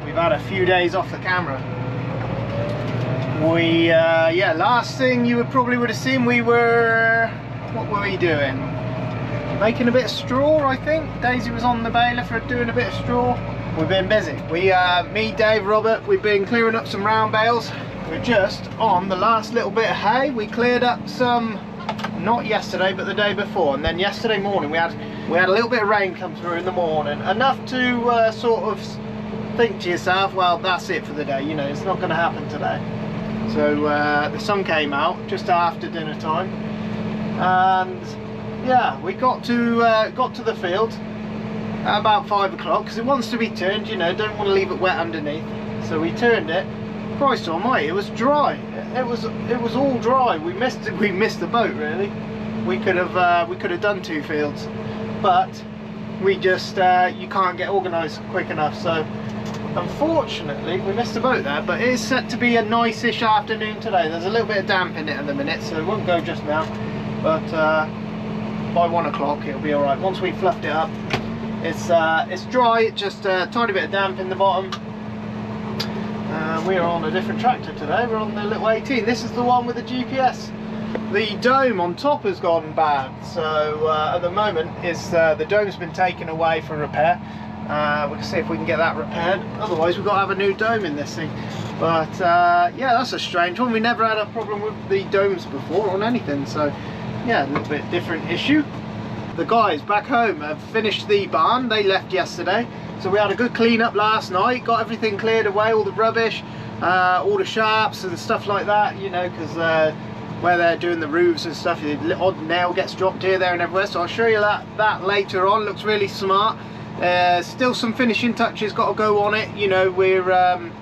we've had a few days off the camera. Yeah, last thing you probably would have seen, what were we doing? Making a bit of straw, I think. Daisy was on the baler for doing a bit of straw. We've been busy. Me, Dave, Robert, we've been clearing up some round bales. We're just on the last little bit of hay. We cleared up some, not yesterday, but the day before. And then yesterday morning we had a little bit of rain come through in the morning. Enough to sort of think to yourself, well, that's it for the day. You know, it's not going to happen today. So the sun came out just after dinner time. And yeah, we got to the field at about 5 o'clock because it wants to be turned, you know, don't want to leave it wet underneath. So we turned it. Christ almighty, it was dry. It was all dry. We missed the boat really. We could have done 2 fields, but we just you can't get organised quick enough. So unfortunately we missed the boat there, but it is set to be a nice-ish afternoon today. There's a little bit of damp in it at the minute, so it won't go just now, but by 1 o'clock it'll be all right. Once we fluffed it up, it's dry, just a tiny bit of damp in the bottom. We're on a different tractor today. We're on the little 18. This is the one with the GPS. The dome on top has gone bad, so at the moment the dome's been taken away for repair. We can see if we can get that repaired. Otherwise we've got to have a new dome in this thing. But yeah, that's a strange one. We never had a problem with the domes before on anything, so yeah, a little bit different issue. The guys back home have finished the barn. They left yesterday, so we had a good clean up last night, got everything cleared away, all the rubbish, all the sharps and stuff like that, you know, because where they're doing the roofs and stuff, the odd nail gets dropped here, there and everywhere. So I'll show you that later on. Looks really smart. Still some finishing touches got to go on it, you know. We're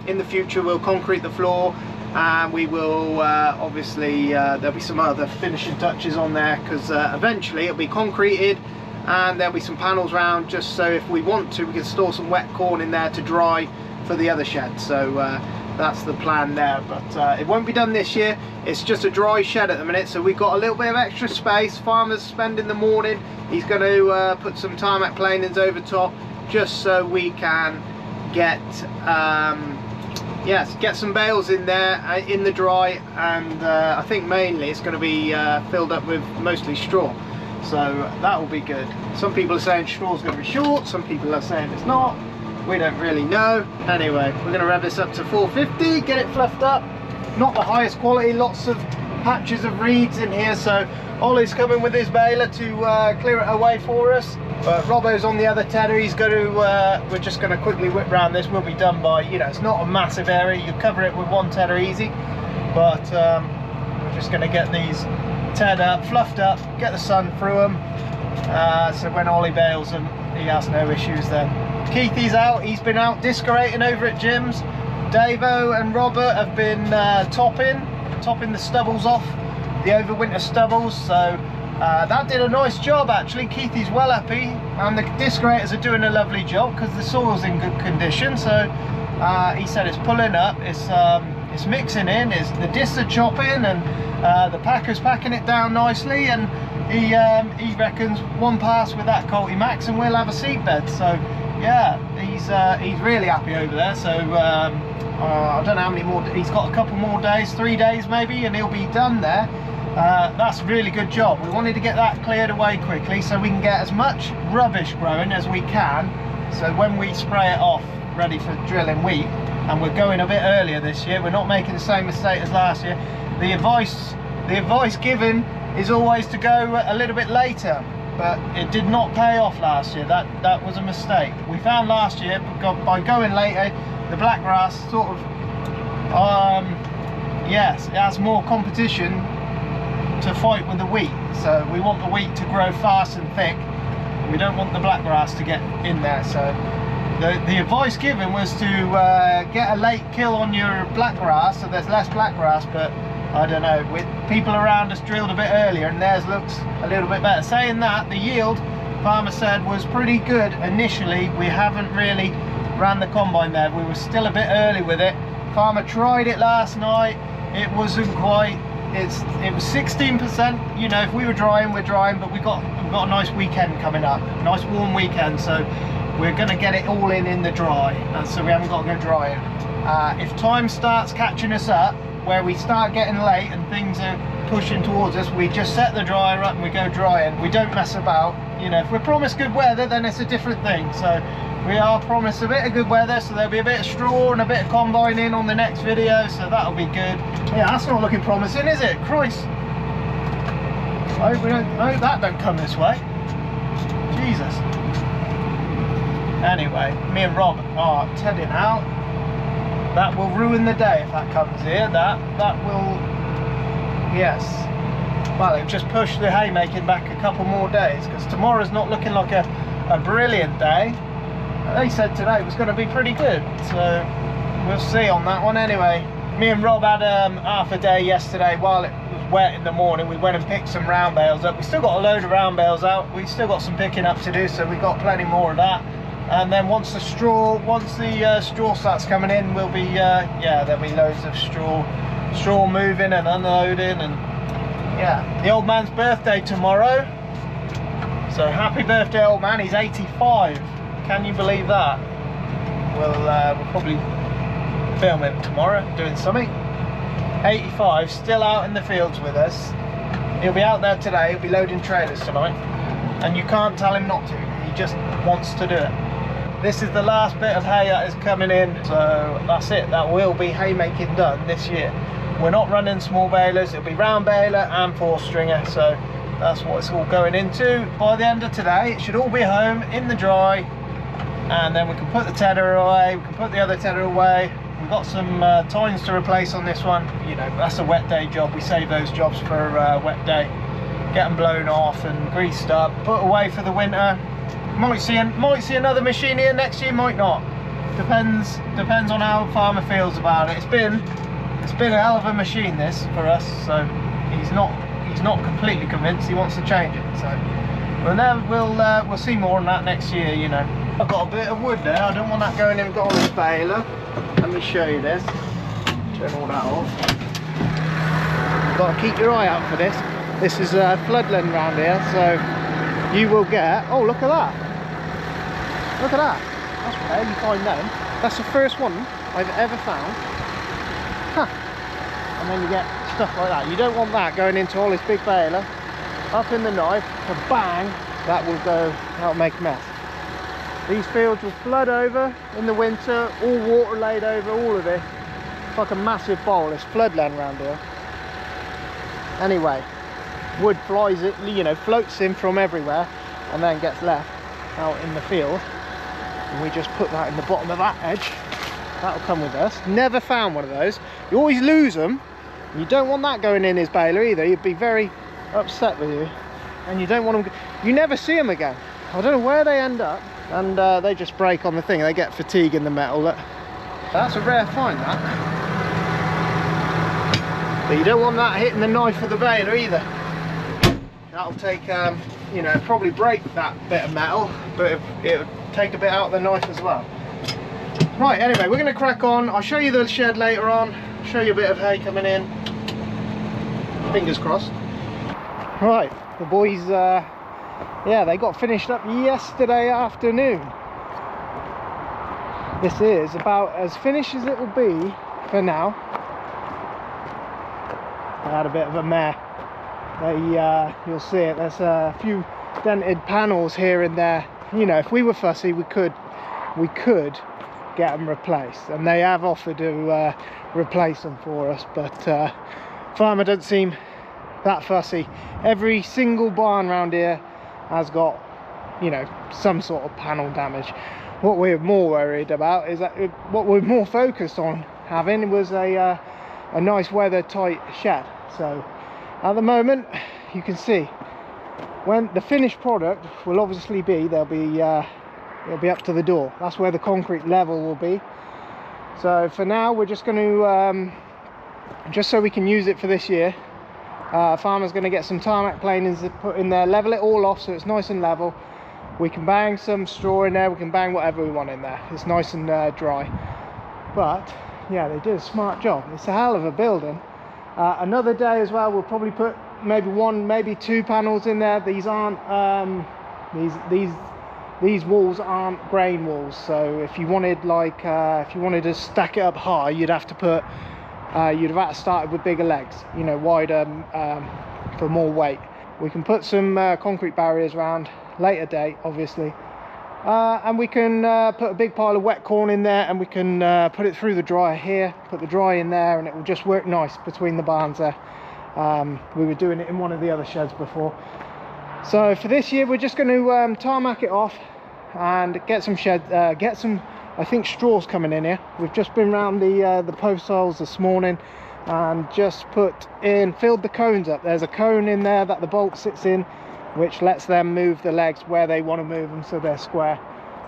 in the future we'll concrete the floor, and we will obviously there'll be some other finishing touches on there, because eventually it'll be concreted and there'll be some panels round, just so if we want to we can store some wet corn in there to dry for the other shed. So that's the plan there, but it won't be done this year. It's just a dry shed at the minute, so we've got a little bit of extra space. Farmer's spending the morning, he's going to put some tarmac planings over top, just so we can get yes, get some bales in there in the dry, and I think mainly it's going to be filled up with mostly straw, so that will be good. Some people are saying straw's going to be short, some people are saying it's not. We don't really know. Anyway, we're going to rev this up to 450, get it fluffed up. Not the highest quality, lots of patches of reeds in here, so Ollie's coming with his baler to clear it away for us. But Robbo's on the other tedder. He's going to, we're just going to quickly whip round this. We'll be done by, you know, it's not a massive area. You cover it with 1 tedder easy. But we're just going to get these teared up, fluffed up, get the sun through them. So when Ollie bales them, he has no issues then. Keithy's out. He's been out discorating over at Jim's. Davo and Robert have been topping the stubbles off, the overwinter stubbles. So that did a nice job actually. Keithy's well happy, and the discorators are doing a lovely job because the soil's in good condition. So he said it's pulling up, it's mixing in, the discs are chopping, and the packer's packing it down nicely, and he reckons 1 pass with that Colty Max and we'll have a seedbed. So yeah, he's really happy over there. So I don't know how many more, he's got a couple more days, 3 days maybe, and he'll be done there. That's a really good job. We wanted to get that cleared away quickly so we can get as much rubbish growing as we can, so when we spray it off ready for drilling wheat, and we're going a bit earlier this year, we're not making the same mistake as last year. The advice given is always to go a little bit later, but it did not pay off last year. That was a mistake. We found last year by going later, the black grass sort of yes, it has more competition to fight with the wheat. So we want the wheat to grow fast and thick. We don't want the black grass to get in there. So the advice given was to get a late kill on your black grass, so there's less black grass. But I don't know, with people around us drilled a bit earlier and theirs looks a little bit better. Saying that, the yield, farmer said, was pretty good initially. We haven't really ran the combine there. We were still a bit early with it. Farmer tried it last night. It wasn't quite, it was 16%. You know, if we were drying, we're drying, but we've got a nice weekend coming up, a nice warm weekend. So we're going to get it all in the dry, and so we haven't got to go drying. If time starts catching us up, where we start getting late and things are pushing towards us, we just set the dryer up and we go drying. We don't mess about. You know, if we're promised good weather, then it's a different thing. So we are promised a bit of good weather, so there'll be a bit of straw and a bit of combining on the next video, so that'll be good. Yeah, that's not looking promising, is it? Christ. I hope that don't come this way. Jesus. Anyway, me and Rob are heading out. That will ruin the day if that comes here. That will, yes. Well, it'll just push the haymaking back a couple more days, because tomorrow's not looking like a brilliant day. They said today was going to be pretty good, so we'll see on that one. Anyway, me and Rob had half a day yesterday while it was wet in the morning. We went and picked some round bales up. We still got a load of round bales out. We still got some picking up to do, so we got plenty more of that. And then once the straw starts coming in, we'll be yeah, there'll be loads of straw moving and unloading. And yeah, the old man's birthday tomorrow, so happy birthday, old man. He's 85. Can you believe that? We'll probably film him tomorrow doing something. 85, still out in the fields with us. He'll be out there today. He'll be loading trailers tonight, and you can't tell him not to. He just wants to do it. This is the last bit of hay that is coming in, so that's it. That will be haymaking done this year. We're not running small balers. It'll be round baler and 4-stringer, so that's what it's all going into. By the end of today, it should all be home in the dry, and then we can put the tedder away. We can put the other tedder away. We've got some tines to replace on this one. You know, that's a wet day job. We save those jobs for a wet day. Get them blown off and greased up, put away for the winter. Might see another machine here next year, might not. Depends on how the farmer feels about it. It's been a hell of a machine this for us, so he's not completely convinced. He wants to change it. So we'll see more on that next year. You know, I've got a bit of wood there. I don't want that going in on this baler. Let me show you this. Turn all that off. You've got to keep your eye out for this. This is floodland around here, so you will get. Oh, look at that! Look at that. That's rare, you find them. That's the first one I've ever found. Huh. And then you get stuff like that. You don't want that going into all this big baler. Up in the knife, bang, that'll make a mess. These fields will flood over in the winter, all water laid over all of this. It's like a massive bowl. It's floodland around here. Anyway, wood flies it, you know, floats in from everywhere and then gets left out in the field. And we just put that in the bottom of that edge. That'll come with us. Never found one of those. You always lose them. You don't want that going in his baler either. You'd be very upset with you. And you don't want them. You never see them again. I don't know where they end up. And they just break on the thing. They get fatigue in the metal. That's a rare find, that. But you don't want that hitting the knife of the baler either. That'll take, you know, probably break that bit of metal, but it'll take a bit out of the knife as well. Right, anyway, we're going to crack on. I'll show you the shed later on. Show you a bit of hay coming in. Fingers crossed. Right, the boys, yeah, they got finished up yesterday afternoon. This is about as finished as it will be for now. I had a bit of a mare. You'll see it, there's a few dented panels here and there. You know, if we were fussy, we could get them replaced, and they have offered to replace them for us, but farmer doesn't seem that fussy. Every single barn around here has got, you know, some sort of panel damage. What we're more worried about is that what we're more focused on having was a nice weather tight shed. So at the moment, you can see when the finished product will obviously be, it'll be up to the door. That's where the concrete level will be. So for now, we're just going to just so we can use it for this year, farmer's going to get some tarmac planings to put in there, level it all off so it's nice and level. We can bang some straw in there, we can bang whatever we want in there. It's nice and dry. But yeah, they did a smart job. It's a hell of a building. Another day as well, we'll probably put maybe one, maybe two panels in there. These aren't these these walls aren't grain walls, so if you wanted like if you wanted to stack it up high, you'd have to put you'd have had to start with bigger legs, you know, wider, for more weight. We can put some concrete barriers around later date, obviously, and we can put a big pile of wet corn in there, and we can put it through the dryer here, put the dryer in there, and it will just work nice between the barns there. We were doing it in one of the other sheds before. So for this year we're just going to tarmac it off and get some I think straws coming in here. We've just been around the post holes this morning and just filled the cones up. There's a cone in there that the bolt sits in, which lets them move the legs where they want to move them so they're square.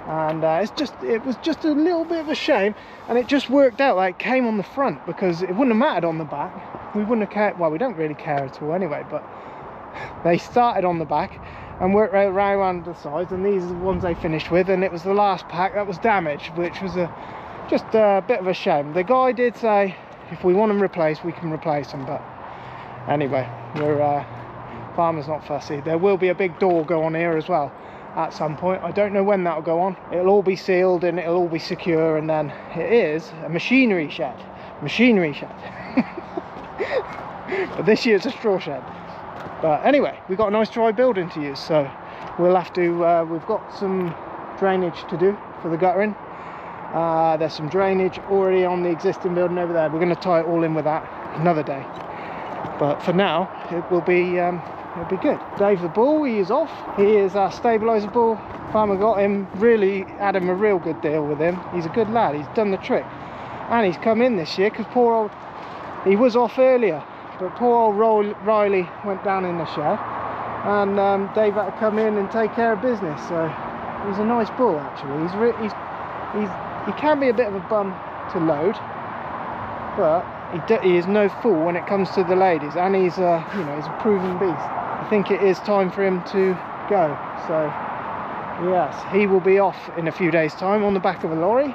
And it was just a little bit of a shame, and it just worked out like it came on the front, because it wouldn't have mattered on the back. We wouldn't have cared. Well, we don't really care at all anyway, but they started on the back and worked right around the sides, and these are the ones they finished with, and it was the last pack that was damaged, which was just a bit of a shame. The guy did say if we want them replaced, we can replace them, but anyway, we're farmer's not fussy. There will be a big door go on here as well at some point. I don't know when that'll go on. It'll all be sealed and it'll all be secure, and then it is a machinery shed. But this year it's a straw shed. But anyway, we've got a nice dry building to use, so we'll have to we've got some drainage to do for the guttering. There's some drainage already on the existing building over there. We're going to tie it all in with that another day, but for now it will be it'll be good. Dave the bull, he is off. He is our stabilizer bull. Farmer got him, really had him a real good deal with him. He's a good lad, he's done the trick, and he's come in this year because poor old, he was off earlier, but poor old Riley went down in the shed, and Dave had to come in and take care of business. So he's a nice bull actually. He can be a bit of a bum to load, but he is no fool when it comes to the ladies, and he's you know, he's a proven beast. I think it is time for him to go, so yes, he will be off in a few days time on the back of a lorry,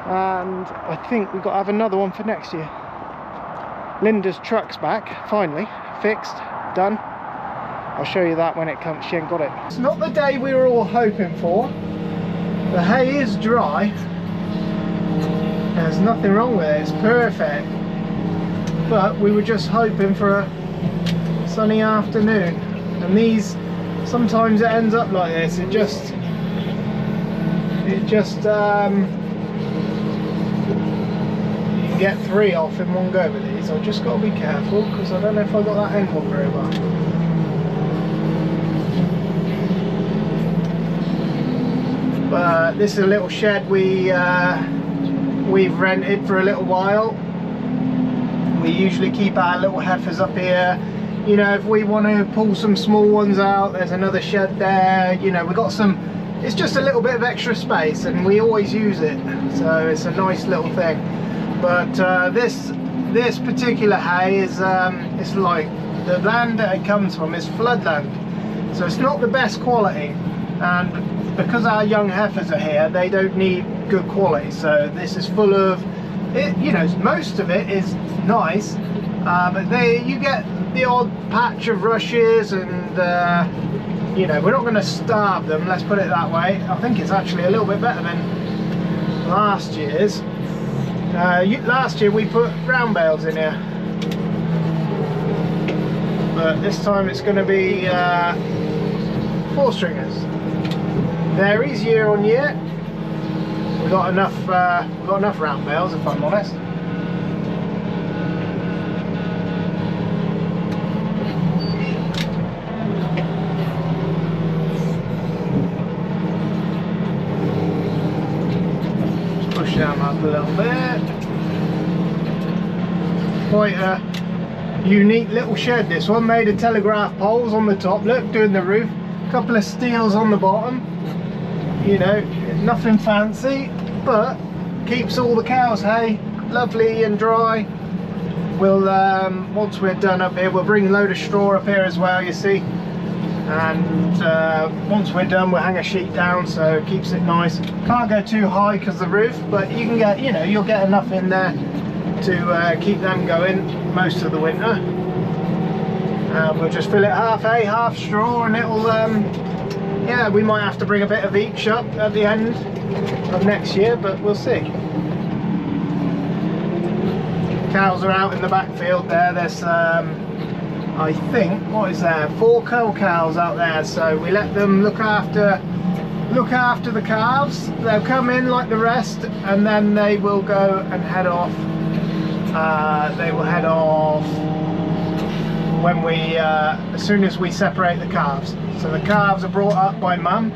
and I think we've got to have another one for next year. Linda's truck's back, finally fixed, done. I'll show you that when it comes. She ain't got it. It's not the day we were all hoping for. The hay is dry. There's nothing wrong with it, it's perfect. But we were just hoping for a sunny afternoon. And these, sometimes it ends up like this. It just you can get 3 off in one go with these. I've just got to be careful because I don't know if I got that end one very well. But this is a little shed we've rented for a little while. We usually keep our little heifers up here. You know, if we want to pull some small ones out, there's another shed there. You know, we've got some, it's just a little bit of extra space and we always use it. So it's a nice little thing. But this particular hay is, it's like, the land that it comes from is floodland. So it's not the best quality. And because our young heifers are here, they don't need good quality. So this is full of, you know, most of it is nice, but you get the odd patch of rushes, and you know, we're not going to starve them, let's put it that way. I think it's actually a little bit better than last year's. Last year we put round bales in here, but this time it's going to be 4 stringers. Varies year on year. We've got enough round bales, if I'm honest. Just push them up a little bit. Quite a unique little shed, this one. Made of telegraph poles on the top, look, doing the roof. A couple of steels on the bottom. You know, nothing fancy, but keeps all the cows' hay lovely and dry. We'll once we're done up here, we'll bring a load of straw up here as well, you see, and once we're done we'll hang a sheet down so it keeps it nice. Can't go too high because of the roof, but you can get, you know, you'll get enough in there to keep them going most of the winter. We'll just fill it half hay, half straw, and yeah, we might have to bring a bit of each up at the end of next year, but we'll see. Cows are out in the backfield there. There's I think, what is there, 4 cull cows out there, so we let them look after the calves. They'll come in like the rest, and then they will go and head off. They will head off when we as soon as we separate the calves. So the calves are brought up by mum,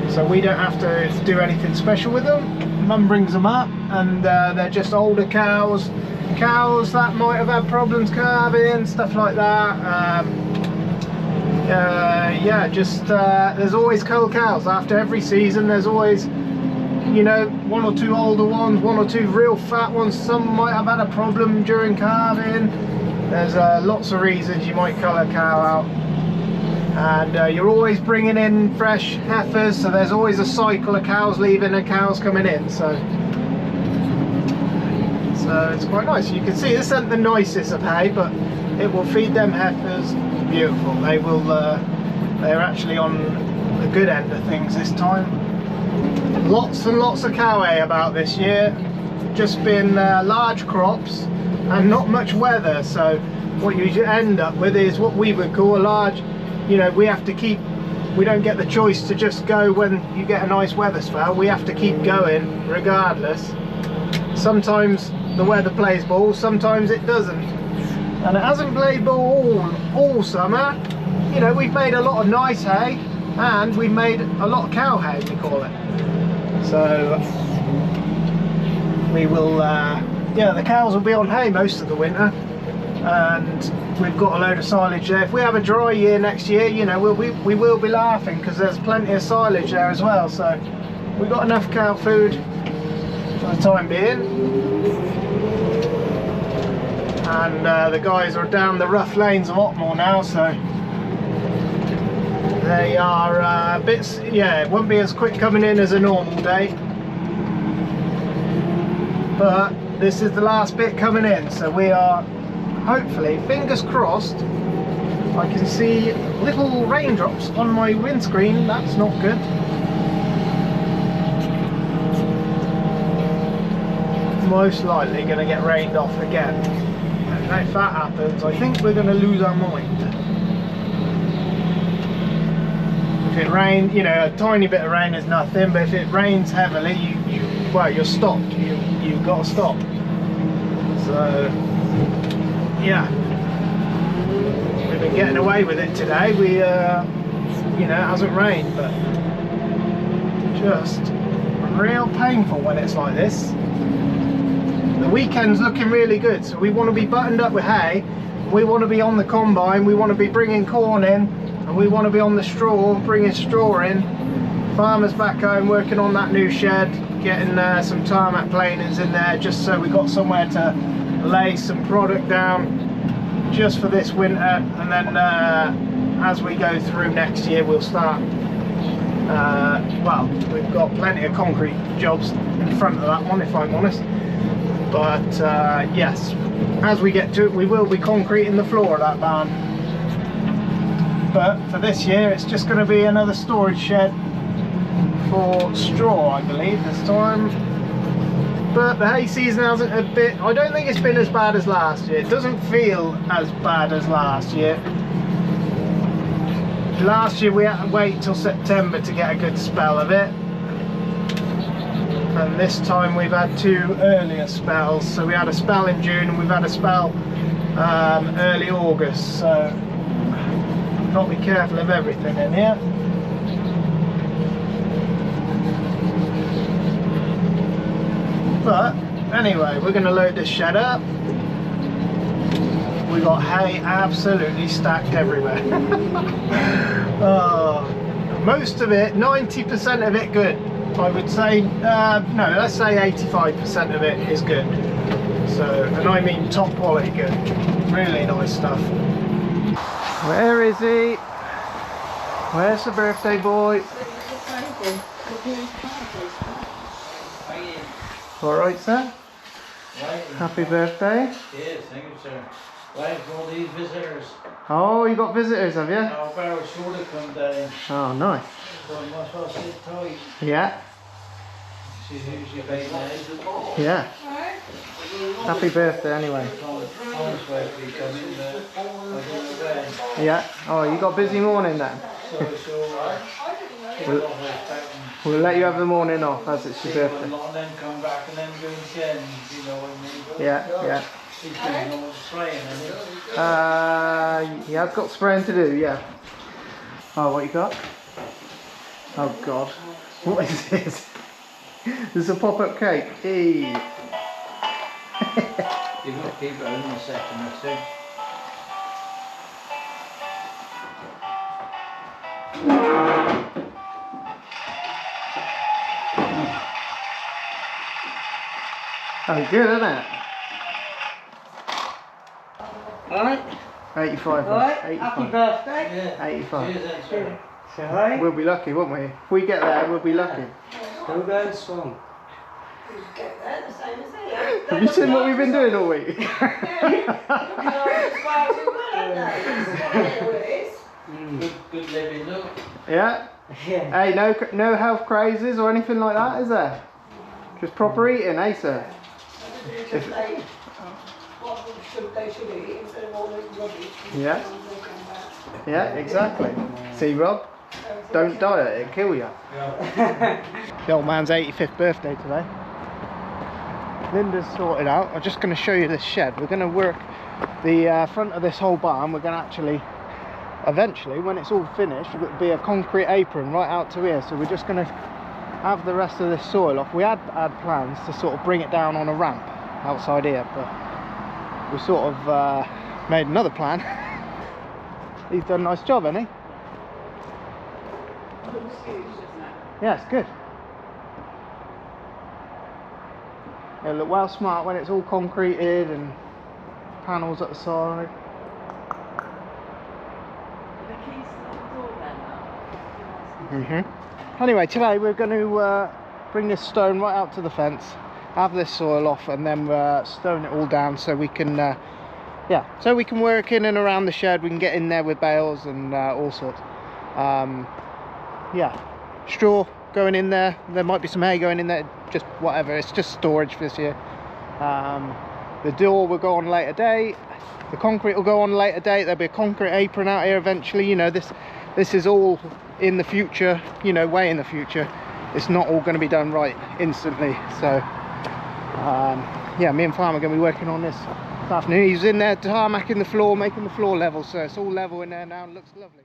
so we don't have to do anything special with them. Mum brings them up, and they're just older cows that might have had problems calving, stuff like that. Yeah, just there's always cull cows after every season. There's always, you know, 1 or 2 older ones, 1 or 2 real fat ones. Some might have had a problem during calving. There's lots of reasons you might cull a cow out, and you're always bringing in fresh heifers, so there's always a cycle of cows leaving and cows coming in, so it's quite nice. You can see this isn't the nicest of hay, but it will feed them heifers beautiful. They will they're actually on the good end of things this time. Lots and lots of cow hay about this year. Just been large crops and not much weather, so what you end up with is what we would call a large, you know, we don't get the choice to just go when you get a nice weather spell. We have to keep going regardless. Sometimes the weather plays ball, sometimes it doesn't, and it hasn't played ball all summer. You know, we've made a lot of nice hay, and we've made a lot of cow hay, we call it. So we will yeah, the cows will be on hay most of the winter, and we've got a load of silage there. If we have a dry year next year, you know, we will be laughing, because there's plenty of silage there as well. So we've got enough cow food for the time being. And the guys are down the rough lanes of Otmoor now, so they are bits, yeah, it won't be as quick coming in as a normal day, but this is the last bit coming in, so we are hopefully, fingers crossed. I can see little raindrops on my windscreen. That's not good. Most likely going to get rained off again, and if that happens, I think we're going to lose our mind. If it rains, you know, a tiny bit of rain is nothing, but if it rains heavily, you're stopped. You've got to stop. So yeah, we've been getting away with it today. We you know, it hasn't rained, but just real painful when it's like this. The weekend's looking really good, so we want to be buttoned up with hay, we want to be on the combine, we want to be bringing corn in, and we want to be on the straw, bringing straw in. Farmers back home working on that new shed, getting some tarmac planings in there, just so we got somewhere to lay some product down just for this winter, and then as we go through next year we'll start, well, we've got plenty of concrete jobs in front of that one, if I'm honest. But yes, as we get to it, we will be concreting the floor of that barn. But for this year, it's just going to be another storage shed for straw, I believe, this time. But the hay season hasn't a bit, I don't think it's been as bad as last year. It doesn't feel as bad as last year. Last year we had to wait till September to get a good spell of it. And this time we've had 2 earlier spells, so we had a spell in June and we've had a spell early August, so got to be careful of everything in here. But anyway, we're going to load this shed up. We got hay absolutely stacked everywhere. Most of it, 90% of it good. I would say, no, let's say 85% of it is good. So, and I mean top quality good. Really nice stuff. Where is he? Where's the birthday boy? Alright, sir? Happy birthday. Yes, thank you, sir. Waiting for these visitors. Oh, you got visitors, have you? Now Barrow sure to come down. Oh, nice. So I must well sit tight. Yeah, She's usually very nice. yeah. Happy birthday anyway. Tom's wife will come in there. I go away. Yeah. Oh, you got a busy morning then? We'll let you have the morning off as it's your birthday. And then come back and then go again, you know what I mean? Yeah, yeah. He's doing all the spraying, isn't Yeah, I've got spraying to do, yeah. Oh, what you got? Oh God. What is this? This is a pop-up cake. Hey. You've got to keep it in a second or two. Oh, good, isn't it? Alright, 85. alright, 85. happy birthday. Yeah. 85. Cheers then, sir. Sorry. We'll be lucky, won't we? If we get there, we'll be lucky. Still going strong. Have you seen what we've been doing all week? Good living, look. Yeah? Yeah. Hey, no health crazes or anything like that, is there? Just proper eating, eh, sir? Yeah. Yeah, exactly. See, Rob? Don't diet, it'll kill you. The old man's 85th birthday today. Linda's sorted out. I'm just going to show you this shed. We're going to work the front of this whole barn. We're going to actually, eventually, when it's all finished, it'll be a concrete apron right out to here. So we're just going to have the rest of this soil off. We had plans to sort of bring it down on a ramp outside here, but we sort of made another plan. He's done a nice job, hasn't he? Yeah, it's good. It'll look well smart when it's all concreted and panels at the side. Anyway, today we're going to bring this stone right out to the fence, have this soil off, and then stone it all down so we can, so we can work in and around the shed. We can get in there with bales and all sorts. Straw going in there. There might be some hay going in there. Just whatever. It's just storage for this year. The door will go on a later date. The concrete will go on a later date. There'll be a concrete apron out here eventually. You know, this is all in the future. You know, way in the future. It's not all going to be done right instantly. So, me and Farm are going to be working on this afternoon. He's in there tarmacking the floor, making the floor level. So it's all level in there now and looks lovely.